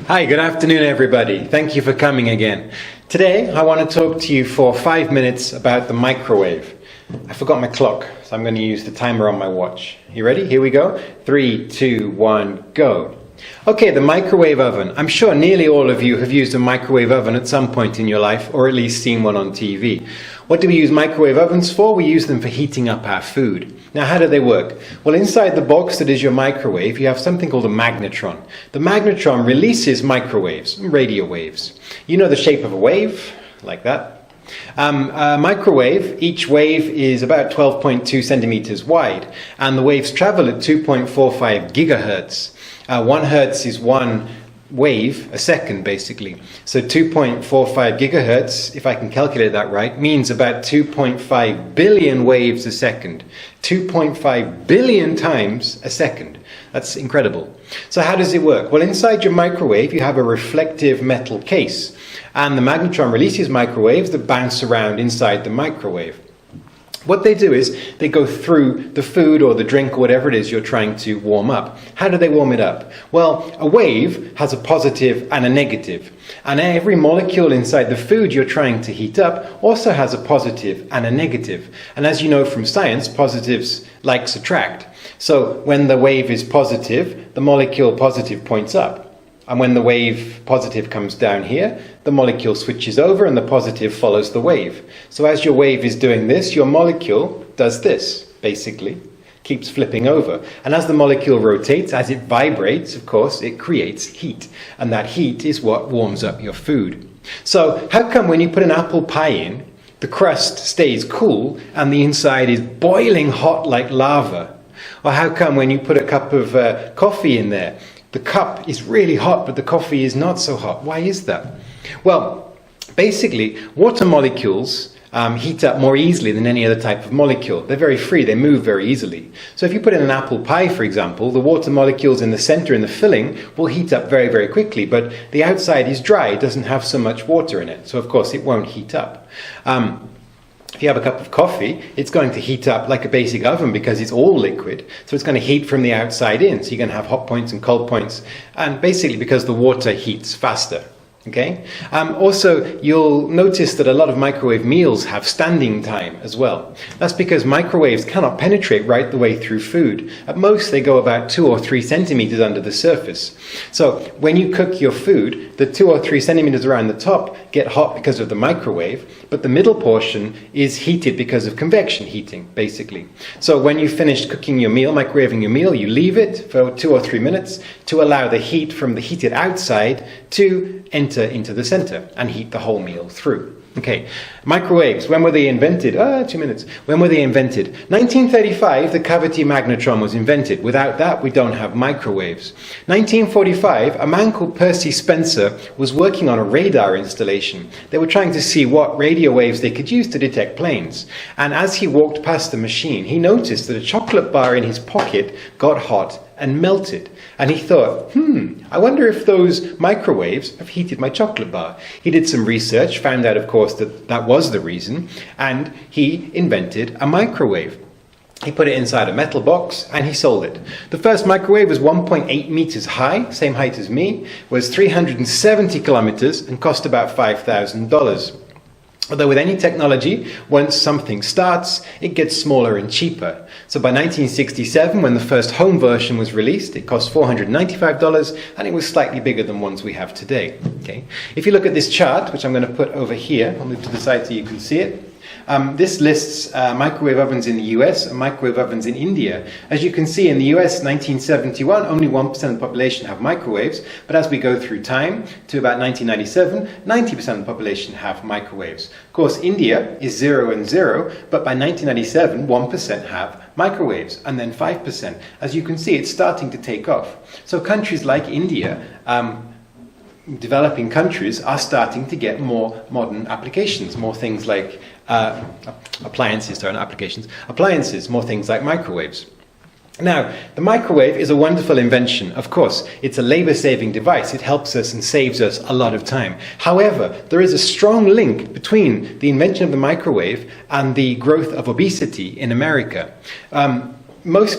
Hi, good afternoon everybody. Thank you for coming again. Today I want to talk to you for 5 minutes about the microwave. I forgot my clock, so I'm going to use the timer on my watch. You ready? Here we go. 3, 2, 1, go. Okay, the microwave oven. I'm sure nearly all of you have used a microwave oven at some point in your life, or at least seen one on TV. What do we use microwave ovens for? We use them for heating up our food. Now, how do they work? Well, inside the box that is your microwave, you have something called a magnetron. The magnetron releases microwaves, radio waves. You know the shape of a wave, like that. A microwave, each wave is about 12.2 centimeters wide, and the waves travel at 2.45 gigahertz. 1 hertz is one wave a second, basically. So 2.45 gigahertz, if I can calculate that right, means about 2.5 billion waves a second. 2.5 billion times a second. That's incredible. So how does it work? Well, inside your microwave, you have a reflective metal case, and the magnetron releases microwaves that bounce around inside the microwave. What they do is they go through the food or the drink or whatever it is you're trying to warm up. How do they warm it up? Well, a wave has a positive and a negative. And every molecule inside the food you're trying to heat up also has a positive and a negative. And as you know from science, positives like subtract. So when the wave is positive, the molecule positive points up. And when the wave positive comes down here, the molecule switches over and the positive follows the wave. So as your wave is doing this, your molecule does this, basically. Keeps flipping over. And as the molecule rotates, as it vibrates, of course, it creates heat. And that heat is what warms up your food. So how come when you put an apple pie in, the crust stays cool and the inside is boiling hot like lava? Or how come when you put a cup of coffee in there, the cup is really hot, but the coffee is not so hot? Why is that? Well, basically, water molecules heat up more easily than any other type of molecule. They're very free, they move very easily. So if you put in an apple pie, for example, the water molecules in the center, in the filling, will heat up very, very quickly, but the outside is dry, it doesn't have so much water in it, so of course it won't heat up. If you have a cup of coffee, it's going to heat up like a basic oven because it's all liquid. So it's going to heat from the outside in. So you're going to have hot points and cold points. And basically because the water heats faster. Okay. Also, you'll notice that a lot of microwave meals have standing time as well. That's because microwaves cannot penetrate right the way through food. At most, they go about 2 or 3 centimeters under the surface. So when you cook your food, the 2 or 3 centimeters around the top get hot because of the microwave, but the middle portion is heated because of convection heating, basically. So when you finish cooking your meal, microwaving your meal, you leave it for 2 or 3 minutes to allow the heat from the heated outside to enter into the center and heat the whole meal through. Okay, microwaves, when were they invented? 2 minutes. When were they invented? 1935, the cavity magnetron was invented. Without that, we don't have microwaves. 1945, a man called Percy Spencer was working on a radar installation. They were trying to see what radio waves they could use to detect planes. And as he walked past the machine, he noticed that a chocolate bar in his pocket got hot and melted. And he thought, I wonder if those microwaves have heated my chocolate bar. He did some research, found out, of course, that that was the reason, and he invented a microwave. He put it inside a metal box and he sold it. The first microwave was 1.8 meters high, same height as me, was 370 kilometers and cost about $5,000. Although with any technology, once something starts, it gets smaller and cheaper. So by 1967, when the first home version was released, it cost $495 and it was slightly bigger than ones we have today. Okay. If you look at this chart, which I'm going to put over here, I'll move to the side so you can see it. This lists microwave ovens in the US and microwave ovens in India. As you can see, in the US, 1971, only 1% of the population have microwaves. But as we go through time, to about 1997, 90% of the population have microwaves. Of course, India is 0 and 0, but by 1997, 1% have microwaves, and then 5%. As you can see, it's starting to take off. So countries like India, developing countries, are starting to get more modern applications, more things like appliances, more things like microwaves. Now, the microwave is a wonderful invention. Of course, it's a labor-saving device. It helps us and saves us a lot of time. However, there is a strong link between the invention of the microwave and the growth of obesity in America. Many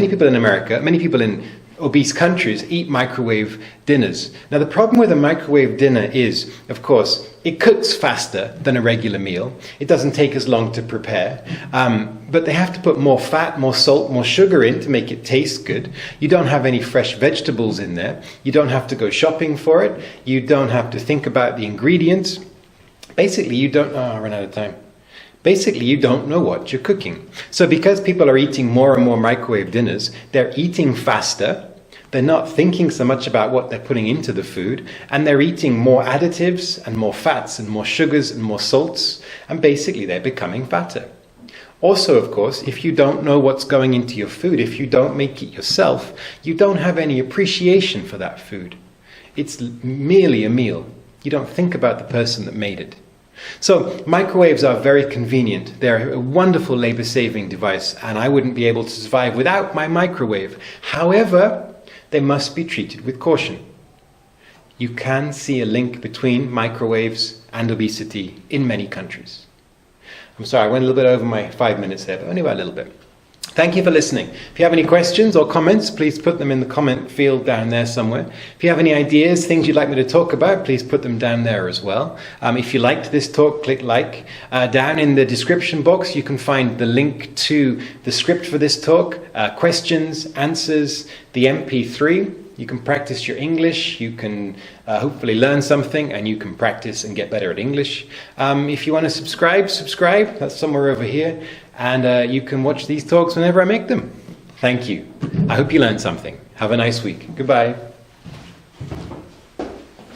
people in America, many people in obese countries eat microwave dinners. Now the problem with a microwave dinner is, of course, it cooks faster than a regular meal. It doesn't take as long to prepare, but they have to put more fat, more salt, more sugar in to make it taste good. You don't have any fresh vegetables in there. You don't have to go shopping for it. You don't have to think about the ingredients. Basically, you don't... Oh, I ran out of time. Basically, you don't know what you're cooking. So because people are eating more and more microwave dinners, they're eating faster, they're not thinking so much about what they're putting into the food, and they're eating more additives and more fats and more sugars and more salts, and basically they're becoming fatter. Also, of course, if you don't know what's going into your food, if you don't make it yourself, you don't have any appreciation for that food. It's merely a meal. You don't think about the person that made it. So microwaves are very convenient. They're a wonderful labor-saving device, and I wouldn't be able to survive without my microwave. However, they must be treated with caution. You can see a link between microwaves and obesity in many countries. I'm sorry, I went a little bit over my 5 minutes there, but only about a little bit. Thank you for listening. If you have any questions or comments, please put them in the comment field down there somewhere. If you have any ideas, things you'd like me to talk about, please put them down there as well. If you liked this talk, click like. Down in the description box, you can find the link to the script for this talk, questions, answers, the MP3. You can practice your English, you can hopefully learn something, and you can practice and get better at English. If you want to subscribe, that's somewhere over here. And you can watch these talks whenever I make them. Thank you. I hope you learned something. Have a nice week. Goodbye.